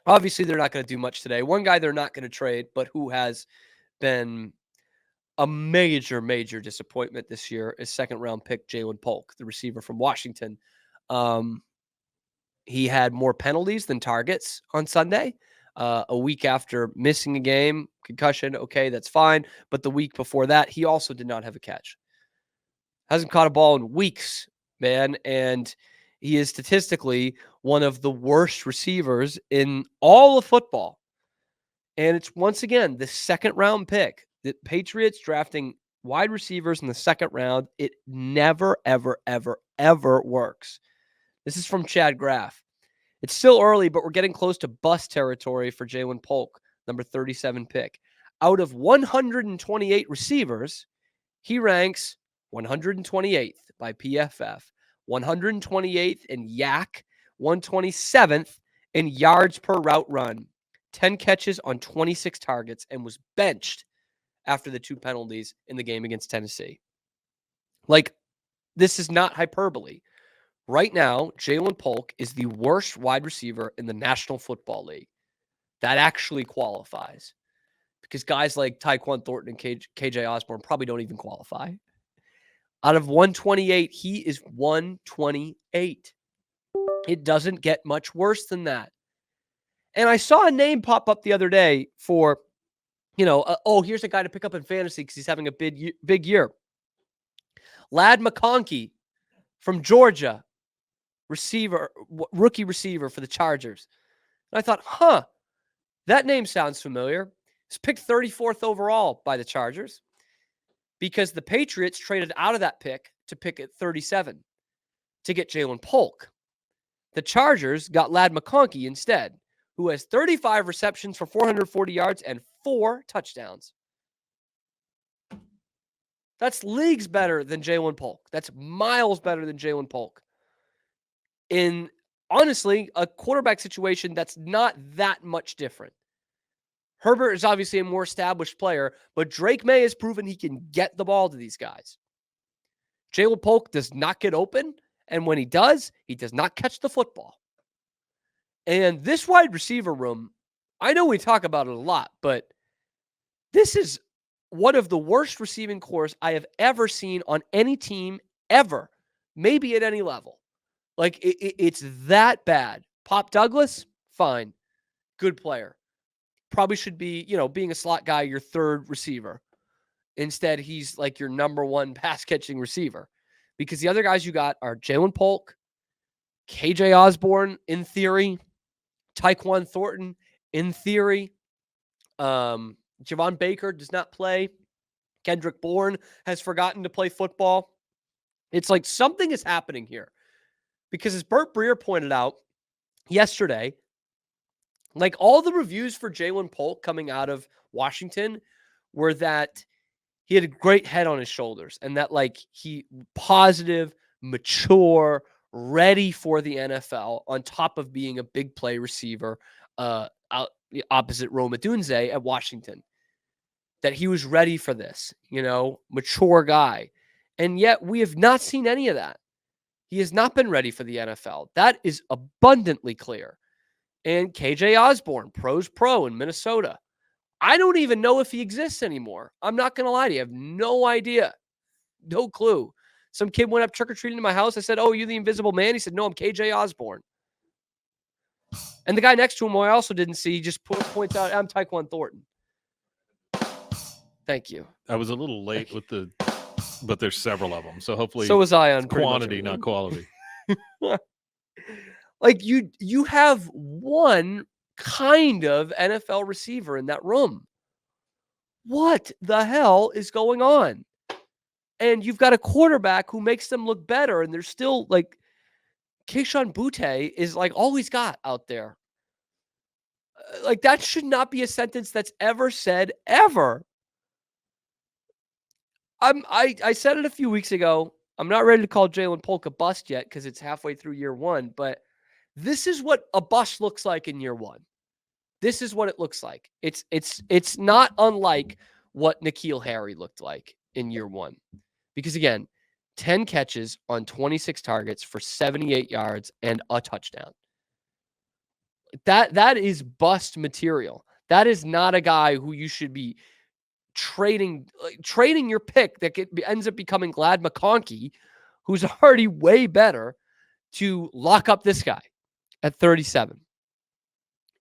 Obviously, they're not going to do much today. One guy they're not going to trade, but who has been a major disappointment this year is second-round pick Ja'Lynn Polk, the receiver from Washington. He had more penalties than targets on Sunday. A week after missing a game, concussion, okay, that's fine. But the week before that, he also did not have a catch. Hasn't caught a ball in weeks, man. And he is statistically one of the worst receivers in all of football. And it's once again the second round pick. The Patriots drafting wide receivers in the second round. It never, ever works. This is from Chad Graff. It's still early, but we're getting close to bust territory for Ja'Lynn Polk, number 37 pick. Out of 128 receivers, he ranks 128th by PFF, 128th in YAC, 127th in yards per route run, 10 catches on 26 targets, and was benched after the 2 penalties in the game against Tennessee. Like, this is not hyperbole. Right now, Ja'Lynn Polk is the worst wide receiver in the National Football League. That actually qualifies because guys like Tyquan Thornton and KJ Osborne probably don't even qualify. Out of 128, he is 128. It doesn't get much worse than that. And I saw a name pop up the other day for, here's a guy to pick up in fantasy because he's having a big year. Ladd McConkey from Georgia, rookie receiver for the Chargers. And I thought, that name sounds familiar. He's picked 34th overall by the Chargers because the Patriots traded out of that pick to pick at 37 to get Ja'Lynn Polk. The Chargers got Ladd McConkey instead, who has 35 receptions for 440 yards and 4 touchdowns. That's leagues better than Ja'Lynn Polk. That's miles better than Ja'Lynn Polk. In, honestly, a quarterback situation that's not that much different. Herbert is obviously a more established player, but Drake May has proven he can get the ball to these guys. Ja'Lynn Polk does not get open, and when he does not catch the football. And this wide receiver room, I know we talk about it a lot, but this is one of the worst receiving cores I have ever seen on any team ever, maybe at any level. Like, it's that bad. Pop Douglas, fine. Good player. Probably should be, being a slot guy, your third receiver. Instead, he's like your number one pass-catching receiver. Because the other guys you got are Ja'Lynn Polk, KJ Osborne, in theory, Tyquan Thornton, in theory. Javon Baker does not play. Kendrick Bourne has forgotten to play football. It's like something is happening here. Because as Burt Breer pointed out yesterday, like all the reviews for Ja'Lynn Polk coming out of Washington were that he had a great head on his shoulders and that like he positive, mature, ready for the NFL on top of being a big play receiver opposite Rome Odunze at Washington. That he was ready for this, mature guy. And yet we have not seen any of that. He has not been ready for the NFL. That is abundantly clear. And KJ Osborne, pro's pro in Minnesota. I don't even know if he exists anymore. I'm not going to lie to you. I have no idea. No clue. Some kid went up trick-or-treating to my house. I said, "Oh, you the Invisible Man?" He said, "No, I'm KJ Osborne." And the guy next to him, who I also didn't see, just points out, "I'm Tyquan Thornton." Thank you. I was a little late but there's several of them. So hopefully so was I on quantity, not quality. Like you have one kind of NFL receiver in that room. What the hell is going on? And you've got a quarterback who makes them look better, and they're still like Kayshon Boutte is like all he's got out there. Like that should not be a sentence that's ever said ever. I said it a few weeks ago. I'm not ready to call Ja'Lynn Polk a bust yet because it's halfway through year one, but this is what a bust looks like in year one. This is what it looks like. It's not unlike what N'Keal Harry looked like in year one. Because again, 10 catches on 26 targets for 78 yards and a touchdown. That is bust material. That is not a guy who you should be trading your pick that ends up becoming Glad McConkey, who's already way better, to lock up this guy at 37.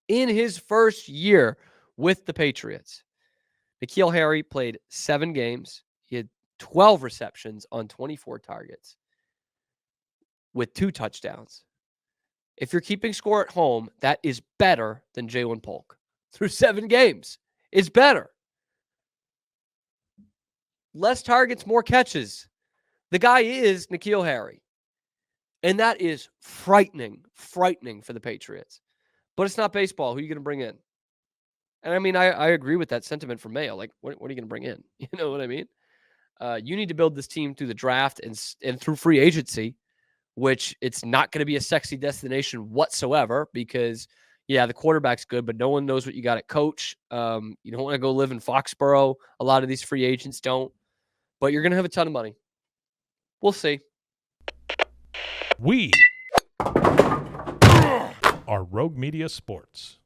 In his first year with the Patriots, N'Keal Harry played 7 games. He had 12 receptions on 24 targets with 2 touchdowns. If you're keeping score at home, that is better than Ja'Lynn Polk. Through 7 games, it's better. Less targets, more catches. The guy is N'Keal Harry. And that is frightening for the Patriots. But it's not baseball. Who are you going to bring in? And I mean, I agree with that sentiment from Mayo. Like, what are you going to bring in? You know what I mean? You need to build this team through the draft and through free agency, which it's not going to be a sexy destination whatsoever because, yeah, the quarterback's good, but no one knows what you got at coach. You don't want to go live in Foxborough. A lot of these free agents don't. But you're going to have a ton of money. We'll see. We are Rogue Media Sports.